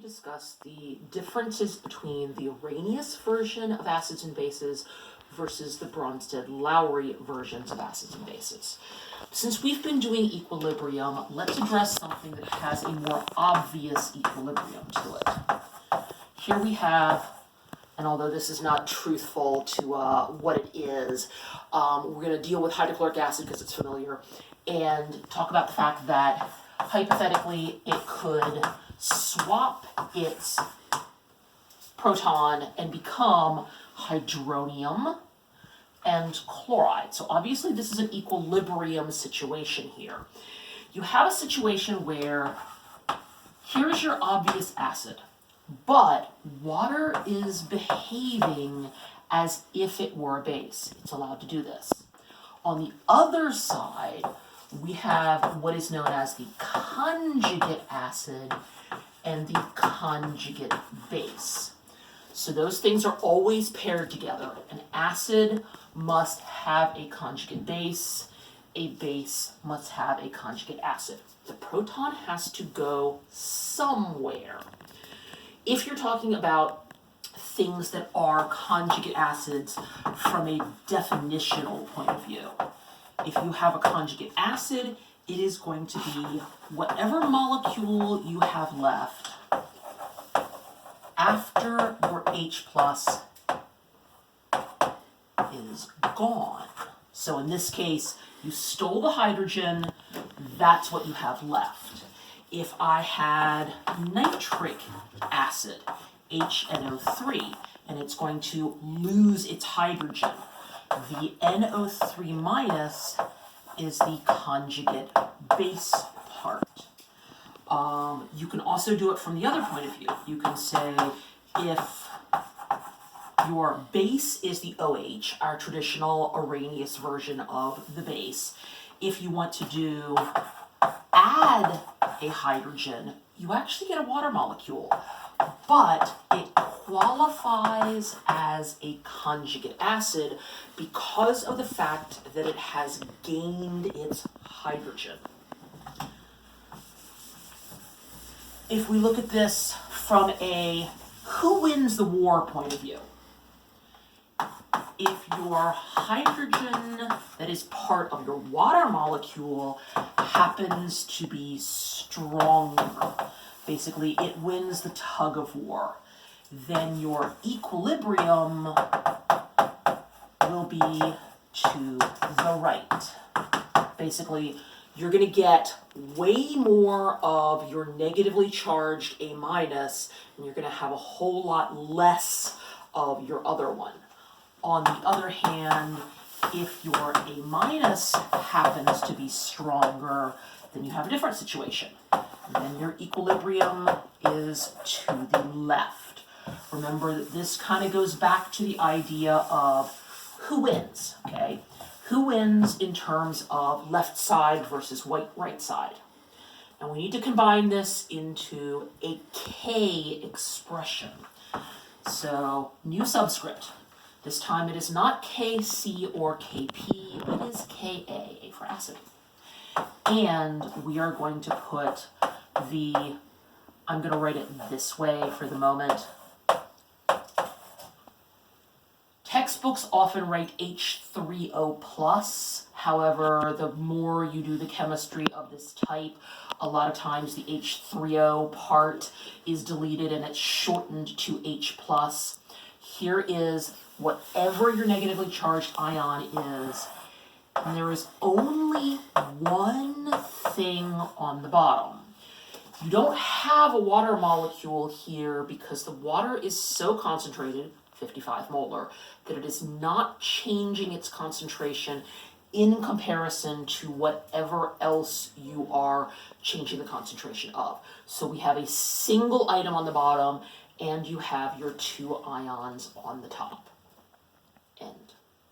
discuss the differences between the Arrhenius version of acids and bases versus the Bronsted-Lowry versions of acids and bases. Since we've been doing equilibrium, let's address something that has a more obvious equilibrium to it. Here we have, and although this is not truthful to what it is, we're going to deal with hydrochloric acid because it's familiar, and talk about the fact that hypothetically it could swap its proton and become hydronium and chloride. So obviously this is an equilibrium situation here. You have a situation where here's your obvious acid, but water is behaving as if it were a base. It's allowed to do this. On the other side, we have what is known as the conjugate acid and the conjugate base. So those things are always paired together. An acid must have a conjugate base. A base must have a conjugate acid. The proton has to go somewhere. If you're talking about things that are conjugate acids from a definitional point of view, if you have a conjugate acid, it is going to be whatever molecule you have left after your H plus is gone. So in this case, you stole the hydrogen, that's what you have left. If I had nitric acid, HNO3, and it's going to lose its hydrogen, the NO3 minus is the conjugate base part. You can also do it from the other point of view. You can say if your base is the OH, our traditional Arrhenius version of the base, if you want to add a hydrogen, you actually get a water molecule, but it qualifies as a conjugate acid because of the fact that it has gained its hydrogen. If we look at this from a who wins the war point of view, if your hydrogen that is part of your water molecule happens to be stronger, basically it wins the tug of war, then your equilibrium will be to the right. Basically, you're going to get way more of your negatively charged A minus, and you're going to have a whole lot less of your other one. On the other hand, if your A minus happens to be stronger, then you have a different situation. Then your equilibrium is to the left. Remember that this kind of goes back to the idea of who wins, okay? Who wins in terms of left side versus right side. And we need to combine this into a K expression. So, new subscript. This time it is not Kc or Kp, it is Ka, A for acid. And we are going to put I'm going to write it this way for the moment. Textbooks often write H3O plus. However, the more you do the chemistry of this type, a lot of times the H3O part is deleted and it's shortened to H plus. Here is whatever your negatively charged ion is, and there is only one thing on the bottom. You don't have a water molecule here because the water is so concentrated, 55 molar, that it is not changing its concentration in comparison to whatever else you are changing the concentration of. So we have a single item on the bottom, and you have your two ions on the top. End.